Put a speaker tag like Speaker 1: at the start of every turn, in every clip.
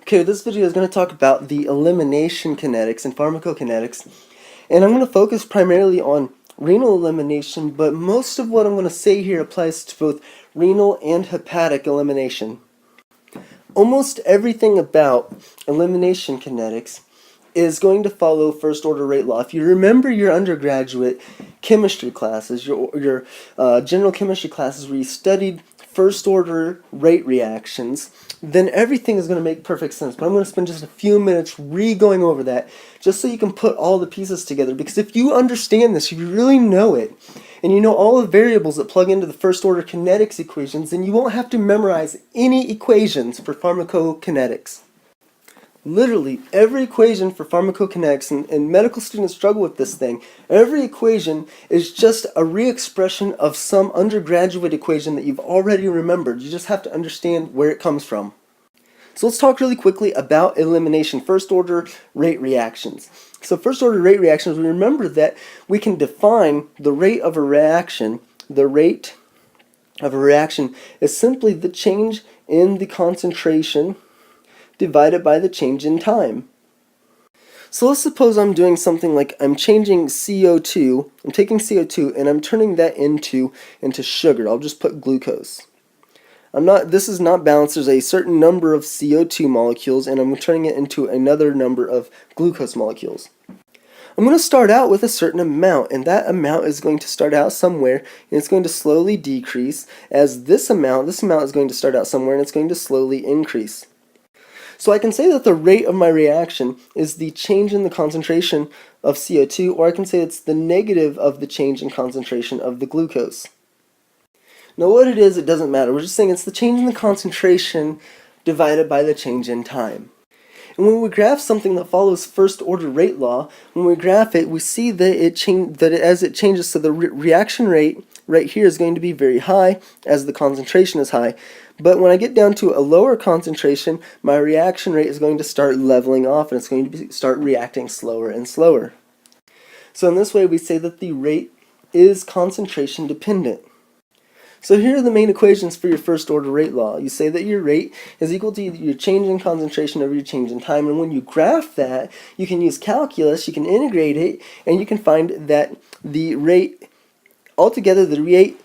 Speaker 1: Okay, this video is going to talk about the elimination kinetics and pharmacokinetics, and I'm going to focus primarily on renal elimination, but most of what I'm going to say here applies to both renal and hepatic elimination. Almost everything about elimination kinetics is going to follow first order rate law. If you remember your undergraduate chemistry classes, your general chemistry classes where you studied first order rate reactions, then everything is going to make perfect sense. But I'm going to spend just a few minutes re-going over that just so you can put all the pieces together. Because if you understand this, if you really know it, and you know all the variables that plug into the first order kinetics equations, then you won't have to memorize any equations for pharmacokinetics. Literally, every equation for pharmacokinetics, and medical students struggle with this thing, every equation is just a re-expression of some undergraduate equation that you've already remembered. You just have to understand where it comes from. So let's talk really quickly about elimination, first order rate reactions. So first order rate reactions, we remember that we can define the rate of a reaction. The rate of a reaction is simply the change in the concentration divided by the change in time. So let's suppose I'm doing something like I'm changing CO2, I'm taking CO2 and I'm turning that into sugar. I'll just put glucose. This is not balanced. There's a certain number of CO2 molecules and I'm turning it into another number of glucose molecules. I'm going to start out with a certain amount, and that amount is going to start out somewhere, and it's going to slowly decrease as this amount is going to start out somewhere, and it's going to slowly increase. So I can say that the rate of my reaction is the change in the concentration of CO2, or I can say it's the negative of the change in concentration of the glucose. Now what it is, it doesn't matter. We're just saying it's the change in the concentration divided by the change in time. And when we graph something that follows first order rate law, when we graph it, we see that as it changes, so the reaction rate right here is going to be very high as the concentration is high. But when I get down to a lower concentration, my reaction rate is going to start leveling off and it's going to start reacting slower and slower. So in this way we say that the rate is concentration dependent. So here are the main equations for your first order rate law. You say that your rate is equal to your change in concentration over your change in time, and when you graph that, you can use calculus, you can integrate it, and you can find that the rate altogether, the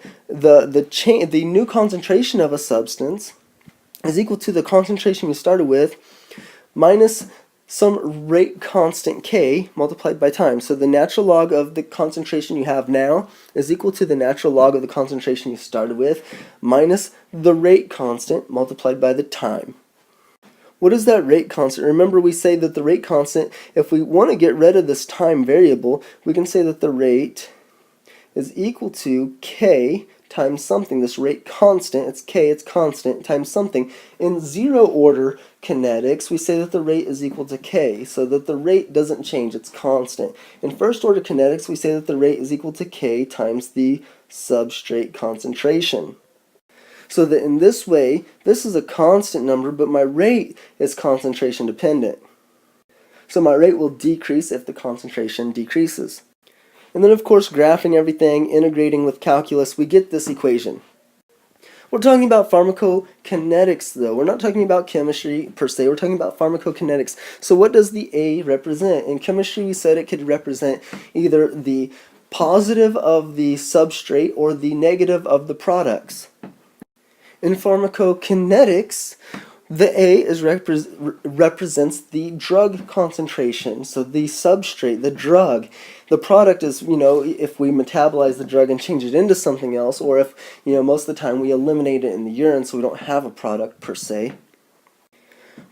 Speaker 1: new concentration of a substance is equal to the concentration you started with minus some rate constant k multiplied by time. So the natural log of the concentration you have now is equal to the natural log of the concentration you started with minus the rate constant multiplied by the time. What is that rate constant? Remember, we say that the rate constant, if we want to get rid of this time variable, we can say that the rate is equal to k times something. This rate constant, it's k, it's constant, times something. In zero order kinetics, we say that the rate is equal to k, so that the rate doesn't change, it's constant. In first order kinetics, we say that the rate is equal to k times the substrate concentration. So that in this way, this is a constant number, but my rate is concentration dependent. So my rate will decrease if the concentration decreases. And then of course, graphing everything, integrating with calculus, we get this equation. We're talking about pharmacokinetics though. We're not talking about chemistry per se, we're talking about pharmacokinetics. So what does the A represent? In chemistry we said it could represent either the positive of the substrate or the negative of the products. In pharmacokinetics, the A represents the drug concentration, so the substrate, the drug. The product is, if we metabolize the drug and change it into something else, or if, most of the time we eliminate it in the urine so we don't have a product per se.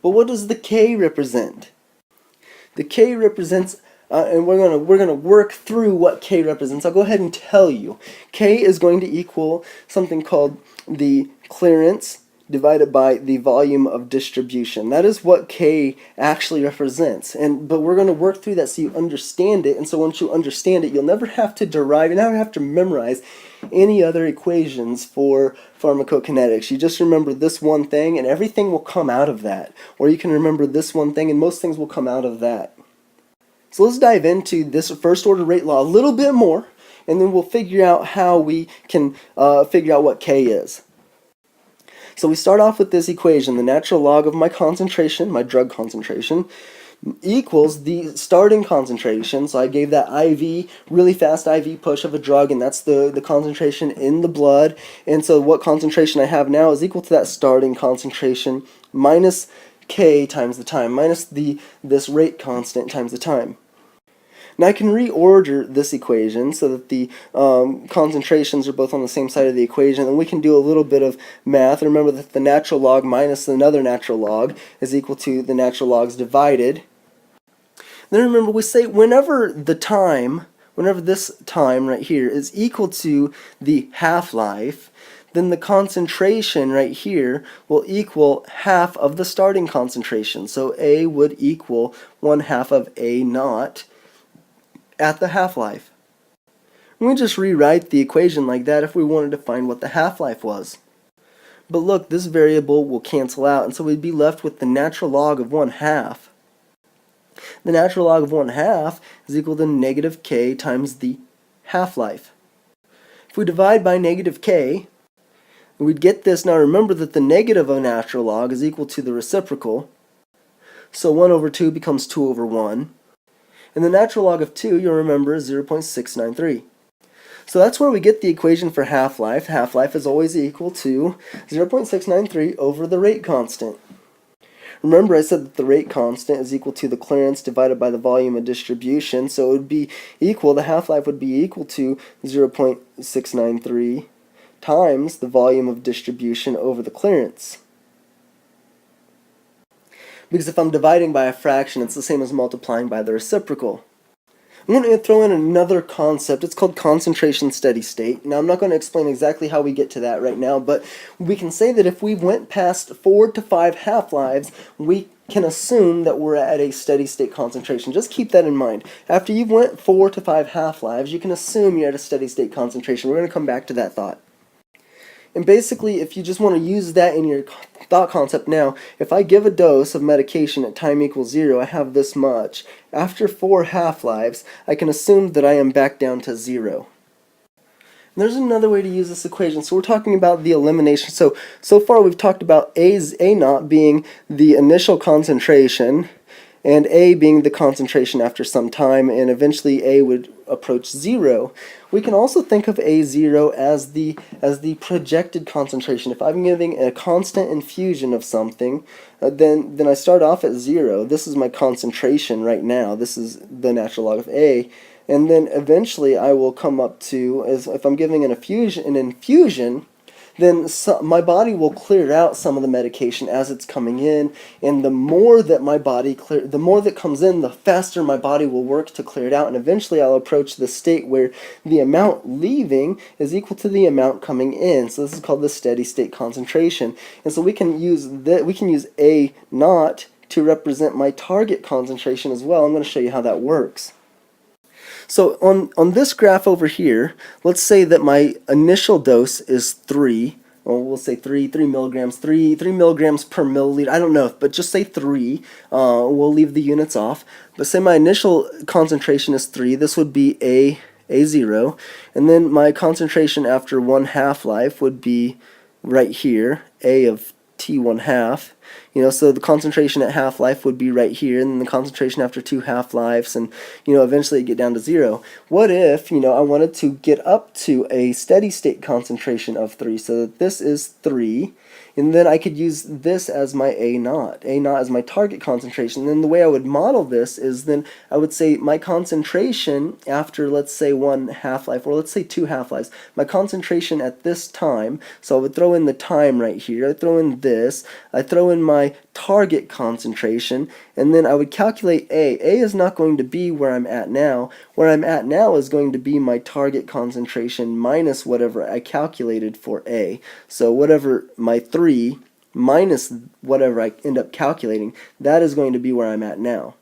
Speaker 1: But what does the K represent? The K represents, and we're gonna work through what K represents. I'll go ahead and tell you. K is going to equal something called the clearance divided by the volume of distribution. That is what K actually represents. But we're going to work through that so you understand it. And so once you understand it, you'll never have to derive, you never have to memorize any other equations for pharmacokinetics. You just remember this one thing and everything will come out of that. Or you can remember this one thing and most things will come out of that. So let's dive into this first order rate law a little bit more, and then we'll figure out how we can figure out what K is. So we start off with this equation, the natural log of my concentration, my drug concentration, equals the starting concentration. So I gave that IV, really fast IV push of a drug, and that's the concentration in the blood. And so what concentration I have now is equal to that starting concentration minus K times the time, minus this rate constant times the time. Now I can reorder this equation so that the concentrations are both on the same side of the equation, and we can do a little bit of math. And remember that the natural log minus another natural log is equal to the natural logs divided. Then remember, we say whenever this time right here is equal to the half-life, then the concentration right here will equal half of the starting concentration. So A would equal 1/2 of A naught at the half-life. We just rewrite the equation like that if we wanted to find what the half-life was. But look, this variable will cancel out, and so we'd be left with the natural log of 1/2. The natural log of 1/2 is equal to negative K times the half-life. If we divide by negative K, we'd get this. Now remember that the negative of a natural log is equal to the reciprocal. So 1/2 becomes 2/1. And the natural log of 2, you'll remember, is 0.693. So that's where we get the equation for half-life. Half-life is always equal to 0.693 over the rate constant. Remember, I said that the rate constant is equal to the clearance divided by the volume of distribution, so it would be equal, the half-life would be equal to 0.693 times the volume of distribution over the clearance. Because if I'm dividing by a fraction, it's the same as multiplying by the reciprocal. I'm going to throw in another concept. It's called concentration steady state. Now, I'm not going to explain exactly how we get to that right now, but we can say that if we went past 4 to 5 half-lives, we can assume that we're at a steady state concentration. Just keep that in mind. After you've went 4 to 5 half-lives, you can assume you're at a steady state concentration. We're going to come back to that thought. And basically, if you just want to use that in your thought concept now, if I give a dose of medication at time equals 0, I have this much. After 4 half-lives, I can assume that I am back down to 0. And there's another way to use this equation. So we're talking about the elimination. So far we've talked about A naught being the initial concentration, and A being the concentration after some time, and eventually A would approach 0. We can also think of A0 as the projected concentration. If I'm giving a constant infusion of something, then I start off at 0. This is my concentration right now. This is the natural log of A. And then eventually I will come up to, as if I'm giving an infusion, then my body will clear out some of the medication as it's coming in, and the more that the more that comes in, the faster my body will work to clear it out, and eventually I'll approach the state where the amount leaving is equal to the amount coming in. So this is called the steady state concentration. And so we can use A naught to represent my target concentration as well. I'm going to show you how that works. So on this graph over here, let's say that my initial dose is 3. Well, we'll say 3 milligrams, 3 milligrams per milliliter. I don't know, but just say 3. We'll leave the units off. But say my initial concentration is 3. This would be A0. And then my concentration after 1 half-life would be right here, A of T1/2. So the concentration at half-life would be right here, and then the concentration after 2 half-lives, and eventually get down to 0. What if I wanted to get up to a steady state concentration of 3, so that this is 3, and then I could use this as my A naught as my target concentration. And then the way I would model this is, then I would say my concentration after, let's say, 1 half-life, or let's say 2 half-lives, my concentration at this time, so I would throw in the time right here, I throw in this, I throw in my target concentration, and then I would calculate A. A is not going to be where I'm at now. Where I'm at now is going to be my target concentration minus whatever I calculated for A. So whatever my 3 minus whatever I end up calculating, that is going to be where I'm at now.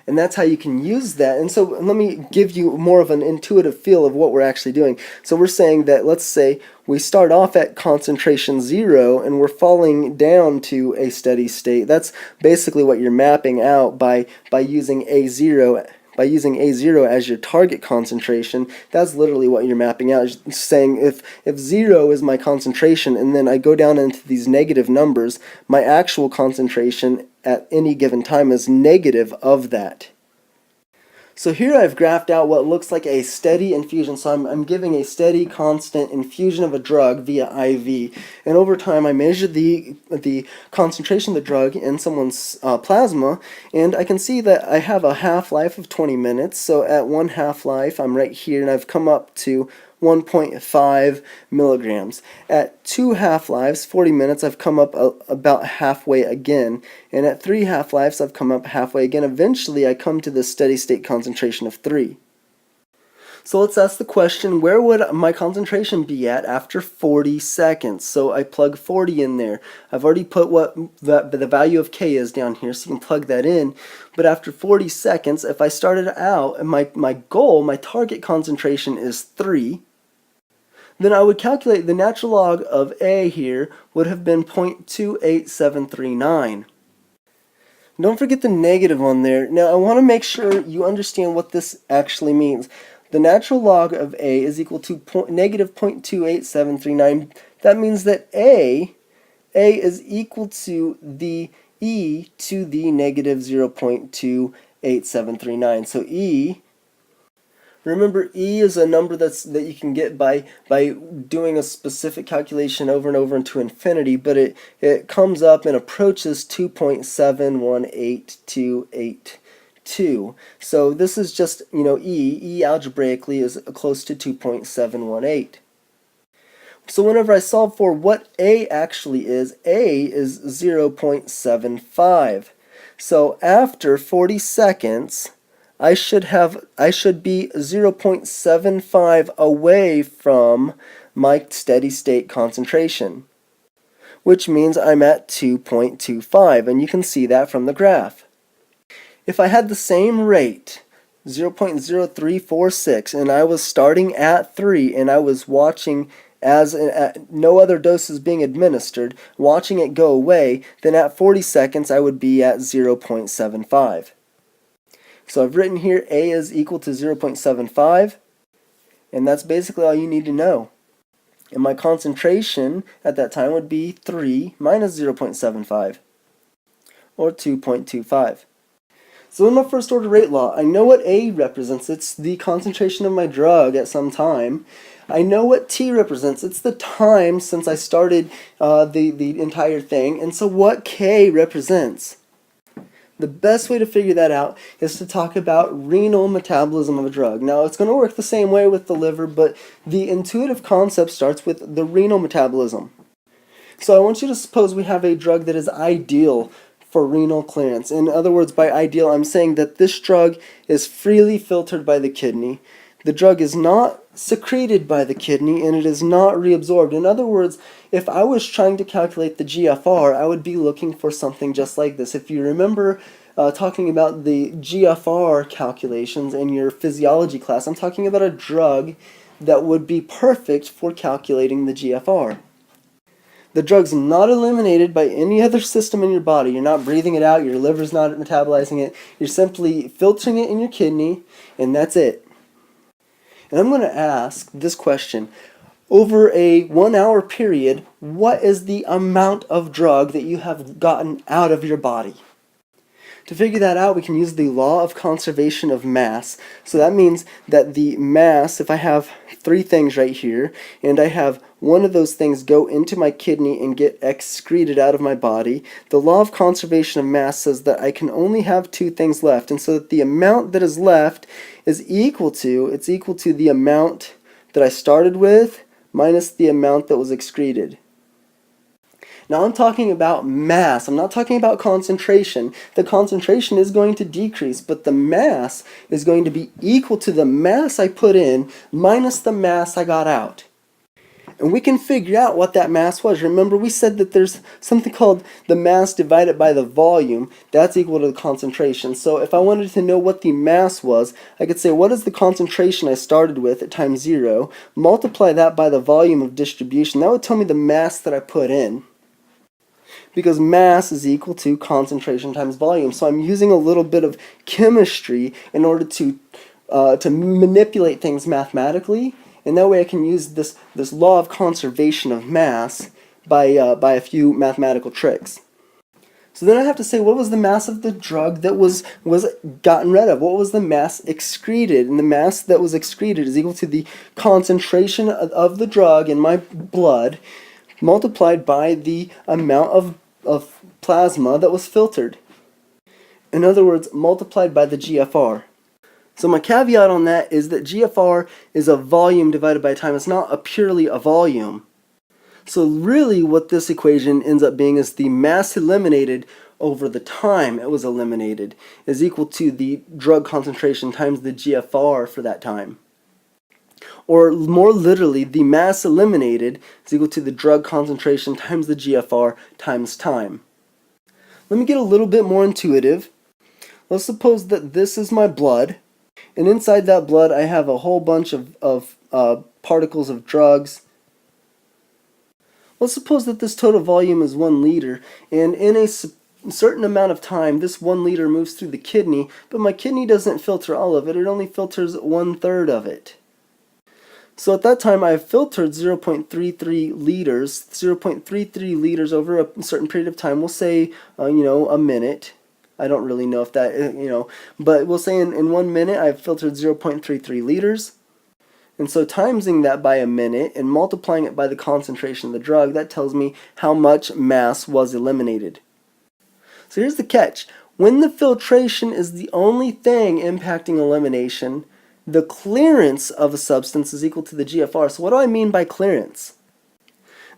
Speaker 1: And that's how you can use that. And so let me give you more of an intuitive feel of what we're actually doing. So we're saying that, let's say we start off at concentration 0 and we're falling down to a steady state. That's basically what you're mapping out by using A0 by using A0 as your target concentration, that's literally what you're mapping out. It's saying if 0 is my concentration and then I go down into these negative numbers, my actual concentration at any given time is negative of that. So here I've graphed out what looks like a steady infusion. So I'm giving a steady, constant infusion of a drug via IV. And over time I measure the concentration of the drug in someone's plasma, and I can see that I have a half-life of 20 minutes. So at one half-life I'm right here, and I've come up to 1.5 milligrams. At 2 half-lives, 40 minutes, I've come up about halfway again. And at 3 half-lives, I've come up halfway again. Eventually, I come to the steady state concentration of 3. So let's ask the question, where would my concentration be at after 40 seconds? So I plug 40 in there. I've already put what the value of K is down here, so you can plug that in. But after 40 seconds, if I started out, and my goal, my target concentration is 3, then I would calculate the natural log of A here would have been 0.28739. Don't forget the negative on there. Now I want to make sure you understand what this actually means. The natural log of A is equal to negative 0.28739. That means that A is equal to the E to the negative 0.28739. So E, remember, E is a number that you can get by doing a specific calculation over and over into infinity, but it comes up and approaches 2.718282. So this is just, E algebraically is close to 2.718. So whenever I solve for what A actually is, A is 0.75. So after 40 seconds, I should be 0.75 away from my steady state concentration, which means I'm at 2.25, and you can see that from the graph. If I had the same rate, 0.0346, and I was starting at 3, and I was watching as no other dose is being administered, watching it go away, then at 40 seconds I would be at 0.75. So I've written here A is equal to 0.75, and that's basically all you need to know. And my concentration at that time would be 3 minus 0.75, or 2.25. So in my first order rate law, I know what A represents. It's the concentration of my drug at some time. I know what T represents. It's the time since I started the entire thing. And so what K represents? The best way to figure that out is to talk about renal metabolism of a drug. Now, it's going to work the same way with the liver, but the intuitive concept starts with the renal metabolism. So I want you to suppose we have a drug that is ideal for renal clearance. In other words, by ideal, I'm saying that this drug is freely filtered by the kidney. The drug is not secreted by the kidney, and it is not reabsorbed. In other words, if I was trying to calculate the GFR, I would be looking for something just like this. If you remember talking about the GFR calculations in your physiology class, I'm talking about a drug that would be perfect for calculating the GFR. The drug's not eliminated by any other system in your body. You're not breathing it out, your liver's not metabolizing it. You're simply filtering it in your kidney, and that's it. And I'm going to ask this question. Over a 1 hour period, what is the amount of drug that you have gotten out of your body? To figure that out, we can use the law of conservation of mass. So that means that the mass, if I have 3 things right here, and I have one of those things go into my kidney and get excreted out of my body, the law of conservation of mass says that I can only have 2 things left, and so that the amount that is left is equal to the amount that I started with minus the amount that was excreted. Now I'm talking about mass, I'm not talking about concentration. The concentration is going to decrease, but the mass is going to be equal to the mass I put in minus the mass I got out. And we can figure out what that mass was. Remember, we said that there's something called the mass divided by the volume. That's equal to the concentration. So if I wanted to know what the mass was, I could say, what is the concentration I started with at time 0? Multiply that by the volume of distribution. That would tell me the mass that I put in. because mass is equal to concentration times volume. So I'm using a little bit of chemistry in order to manipulate things mathematically, and that way I can use this law of conservation of mass by a few mathematical tricks. So then I have to say, what was the mass of the drug that was gotten rid of? What was the mass excreted? And the mass that was excreted is equal to the concentration of the drug in my blood multiplied by the amount of plasma that was filtered. In other words, multiplied by the GFR. So my caveat on that is that GFR is a volume divided by time. It's not purely a volume. So really what this equation ends up being is the mass eliminated over the time it was eliminated is equal to the drug concentration times the GFR for that time. Or more literally, the mass eliminated is equal to the drug concentration times the GFR times time. Let me get a little bit more intuitive. Let's suppose that this is my blood, and inside that blood I have a whole bunch of particles of drugs. Let's suppose that this total volume is 1 liter, and in a certain amount of time, this 1 liter moves through the kidney, but my kidney doesn't filter all of it, it only filters 1/3 of it. So at that time, I've filtered 0.33 liters, 0.33 liters over a certain period of time. We'll say, a minute. I don't really know if that, but we'll say in 1 minute, I've filtered 0.33 liters. And so timesing that by a minute and multiplying it by the concentration of the drug, that tells me how much mass was eliminated. So here's the catch. When the filtration is the only thing impacting elimination, the clearance of a substance is equal to the GFR. So what do I mean by clearance?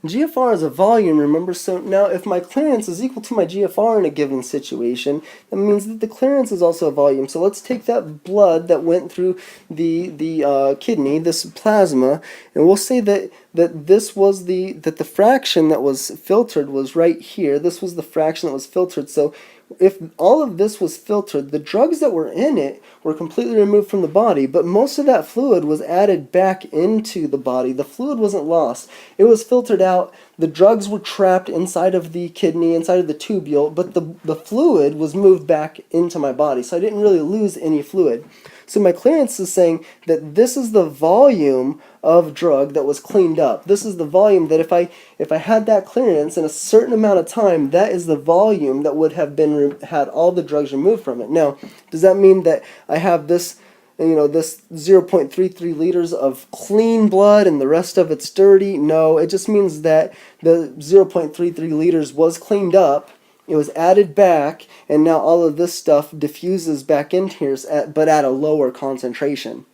Speaker 1: GFR is a volume, remember? So now if my clearance is equal to my GFR in a given situation, that means that the clearance is also a volume. So let's take that blood that went through the kidney, this plasma, and we'll say that the fraction that was filtered was right here. This was the fraction that was filtered. So if all of this was filtered, the drugs that were in it were completely removed from the body, but most of that fluid was added back into the body. The fluid wasn't lost. It was filtered out. The drugs were trapped inside of the kidney, inside of the tubule, but the fluid was moved back into my body, so I didn't really lose any fluid. So my clearance is saying that this is the volume of drug that was cleaned up. This is the volume that if I had that clearance in a certain amount of time, that is the volume that would have had all the drugs removed from it. Now, does that mean that I have this 0.33 liters of clean blood and the rest of it's dirty? No, it just means that the 0.33 liters was cleaned up. It was added back, and now all of this stuff diffuses back into here, but at a lower concentration.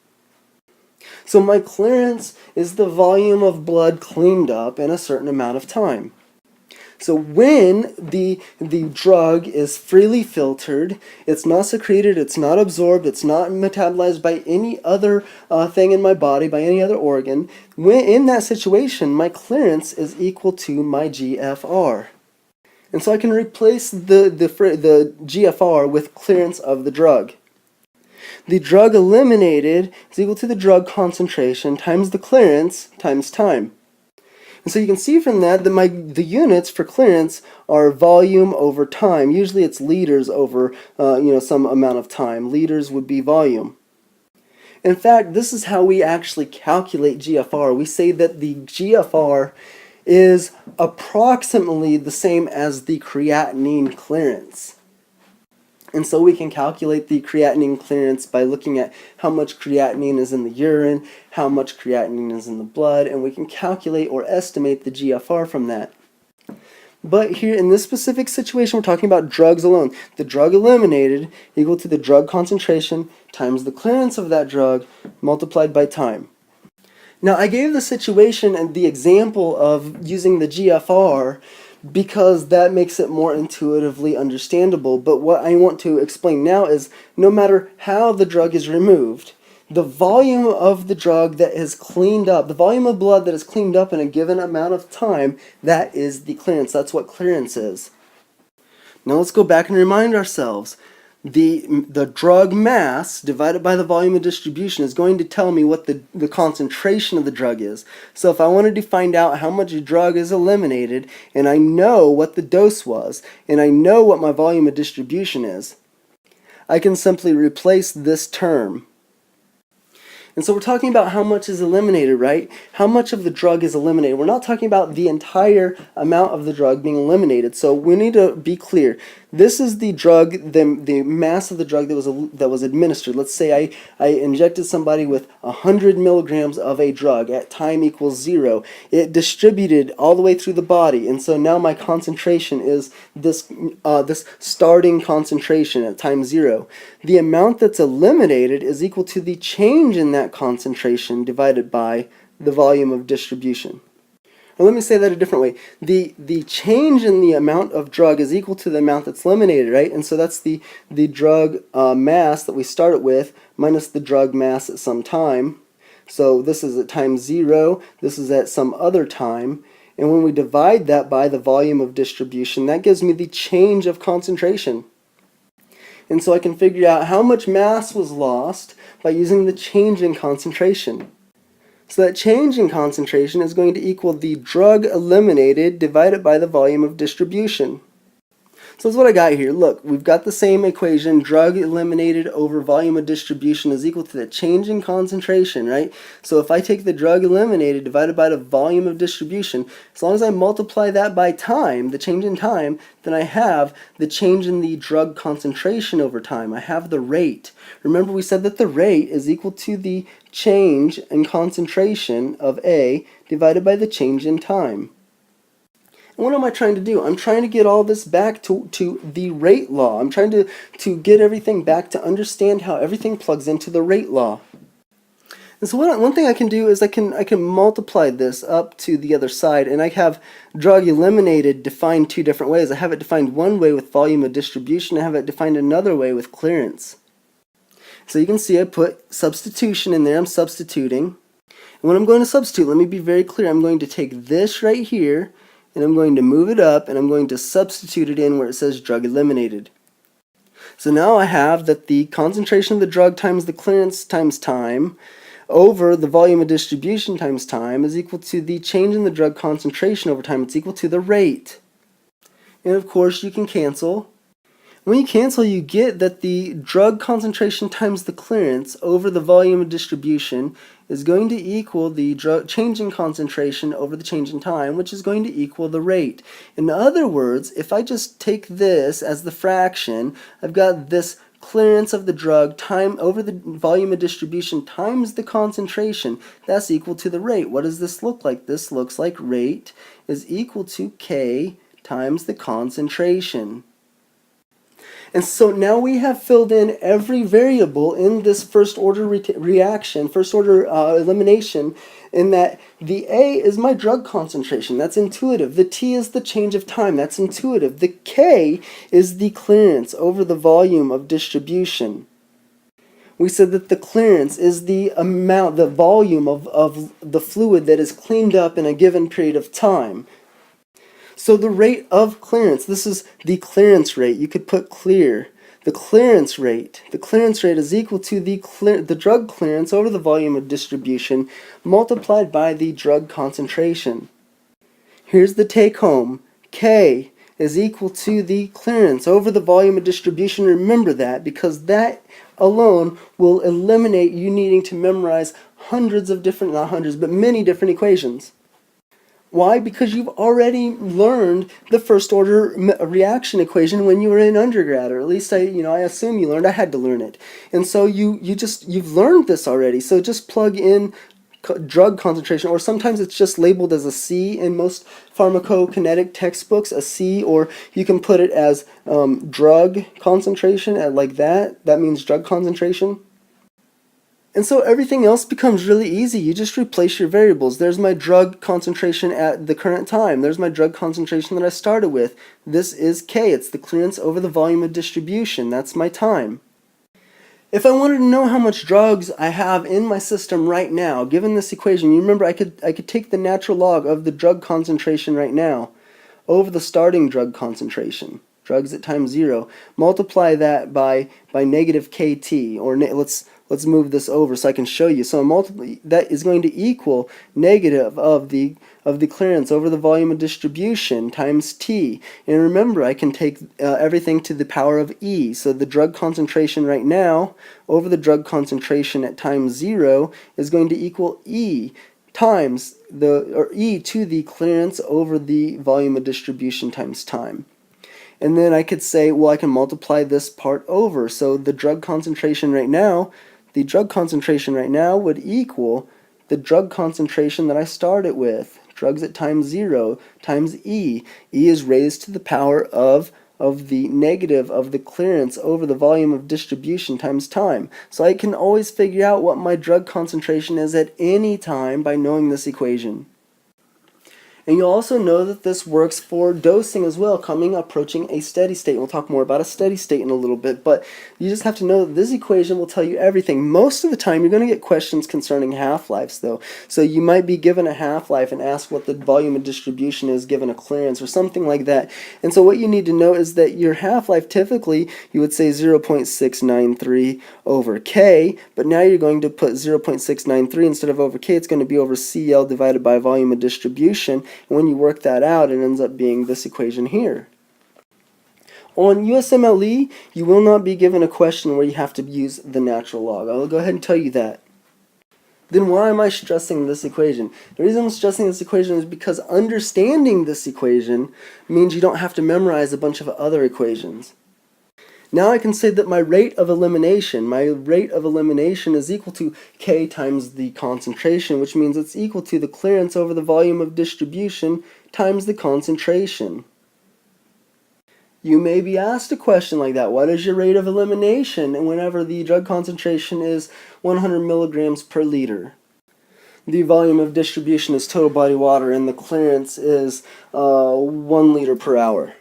Speaker 1: So my clearance is the volume of blood cleaned up in a certain amount of time. So when the drug is freely filtered, it's not secreted, it's not absorbed, it's not metabolized by any other thing in my body, by any other organ, in that situation, my clearance is equal to my GFR. And so I can replace the GFR with clearance of the drug. The drug eliminated is equal to the drug concentration times the clearance times time. And so you can see from that the units for clearance are volume over time. Usually it's liters over some amount of time. Liters would be volume. In fact, this is how we actually calculate GFR. We say that the GFR is approximately the same as the creatinine clearance. And so we can calculate the creatinine clearance by looking at how much creatinine is in the urine, how much creatinine is in the blood, and we can calculate or estimate the GFR from that. But here in this specific situation, we're talking about drugs alone. The drug eliminated equal to the drug concentration times the clearance of that drug multiplied by time. Now, I gave the situation and the example of using the GFR because that makes it more intuitively understandable. But what I want to explain now is no matter how the drug is removed, the volume of the drug that is cleaned up, the volume of blood that is cleaned up in a given amount of time, that is the clearance. That's what clearance is. Now let's go back and remind ourselves. the drug mass divided by the volume of distribution is going to tell me what the concentration of the drug is. So if I wanted to find out how much drug is eliminated, and I know what the dose was, and I know what my volume of distribution is, I can simply replace this term. And so we're talking about how much is eliminated, right? How much of the drug is eliminated. We're not talking about the entire amount of the drug being eliminated. So we need to be clear. This is the drug, the mass of the drug that was administered. Let's say I injected somebody with 100 milligrams of a drug at time equals 0. It distributed all the way through the body, and so now my concentration is this starting concentration at time 0. The amount that's eliminated is equal to the change in that concentration divided by the volume of distribution. Now let me say that a different way. The change in the amount of drug is equal to the amount that's eliminated, right? And so that's the drug mass that we started with minus the drug mass at some time. So this is at time 0, this is at some other time. And when we divide that by the volume of distribution, that gives me the change of concentration. And so I can figure out how much mass was lost by using the change in concentration. So that change in concentration is going to equal the drug eliminated divided by the volume of distribution. So that's what I got here. Look, we've got the same equation. Drug eliminated over volume of distribution is equal to the change in concentration, right? So if I take the drug eliminated divided by the volume of distribution, as long as I multiply that by time, the change in time, then I have the change in the drug concentration over time. I have the rate. Remember, we said that the rate is equal to the change in concentration of A divided by the change in time. And what am I trying to do? I'm trying to get all this back to the rate law. I'm trying to get everything back to understand how everything plugs into the rate law. And so one thing I can do is I can multiply this up to the other side, and I have drug eliminated defined two different ways. I have it defined one way with volume of distribution. I have it defined another way with clearance. So you can see I put substitution in there. I'm substituting. And when I'm going to substitute, let me be very clear. I'm going to take this right here, and I'm going to move it up, and I'm going to substitute it in where it says drug eliminated. So now I have that the concentration of the drug times the clearance times time over the volume of distribution times time is equal to the change in the drug concentration over time. It's equal to the rate. And of course you can cancel. When you cancel, you get that the drug concentration times the clearance over the volume of distribution is going to equal the change in concentration over the change in time, which is going to equal the rate. In other words, if I just take this as the fraction, I've got this clearance of the drug time over the volume of distribution times the concentration. That's equal to the rate. What does this look like? This looks like rate is equal to K times the concentration. And so now we have filled in every variable in this first order reaction, first order elimination, in that the A is my drug concentration. That's intuitive. The T is the change of time. That's intuitive. The K is the clearance over the volume of distribution. We said that the clearance is the amount, the volume of the fluid that is cleaned up in a given period of time. So the rate of clearance, this is the clearance rate. You could put clear. The clearance rate is equal to the drug clearance over the volume of distribution multiplied by the drug concentration. Here's the take home. K is equal to the clearance over the volume of distribution. Remember that, because that alone will eliminate you needing to memorize hundreds of different, not hundreds, but many different equations. Why? Because you've already learned the first order reaction equation when you were in undergrad, or at least I assume you learned. I had to learn it, and so you've learned this already. So just plug in drug concentration, or sometimes it's just labeled as a C in most pharmacokinetic textbooks, a C, or you can put it as drug concentration, like that. That means drug concentration. And so everything else becomes really easy. You just replace your variables. There's my drug concentration at the current time. There's my drug concentration that I started with. This is K. It's the clearance over the volume of distribution. That's my time. If I wanted to know how much drugs I have in my system right now, given this equation, you remember I could take the natural log of the drug concentration right now over the starting drug concentration. drugs at time 0. Multiply that by negative kT, or let's move this over so I can show you. So that is going to equal negative of the clearance over the volume of distribution times T. And remember, I can take everything to the power of E. So the drug concentration right now over the drug concentration at time 0 is going to equal E times E to the clearance over the volume of distribution times time. And then I could say, well, I can multiply this part over. So the drug concentration right now would equal the drug concentration that I started with. Drugs at time 0 times E. E is raised to the power of the negative of the clearance over the volume of distribution times time. So I can always figure out what my drug concentration is at any time by knowing this equation. And you'll also know that this works for dosing as well, approaching a steady state. We'll talk more about a steady state in a little bit, but you just have to know that this equation will tell you everything. Most of the time, you're going to get questions concerning half-lives, though. So you might be given a half-life and ask what the volume of distribution is given a clearance or something like that. And so what you need to know is that your half-life, typically, you would say 0.693 over K, but now you're going to put 0.693 instead of over K. It's going to be over Cl divided by volume of distribution. And when you work that out, it ends up being this equation here. On USMLE, you will not be given a question where you have to use the natural log. I'll go ahead and tell you that. Then why am I stressing this equation? The reason I'm stressing this equation is because understanding this equation means you don't have to memorize a bunch of other equations. Now I can say that my rate of elimination is equal to K times the concentration, which means it's equal to the clearance over the volume of distribution times the concentration. You may be asked a question like that. What is your rate of elimination? And whenever the drug concentration is 100 milligrams per liter. The volume of distribution is total body water, and the clearance is 1 liter per hour.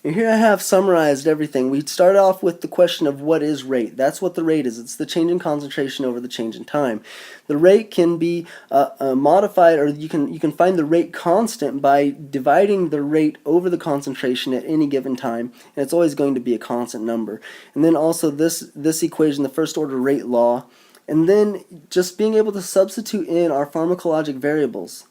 Speaker 1: And here I have summarized everything. We start off with the question of what is rate. That's what the rate is. It's the change in concentration over the change in time. The rate can be modified, or you can find the rate constant by dividing the rate over the concentration at any given time, and it's always going to be a constant number. And then also this equation, the first order rate law, and then just being able to substitute in our pharmacologic variables.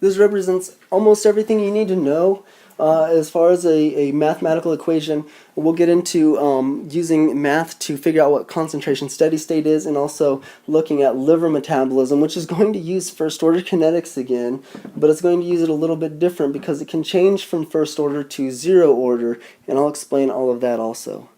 Speaker 1: This represents almost everything you need to know. As far as a mathematical equation, we'll get into using math to figure out what concentration steady state is, and also looking at liver metabolism, which is going to use first order kinetics again, but it's going to use it a little bit different because it can change from first order to zero order, and I'll explain all of that also.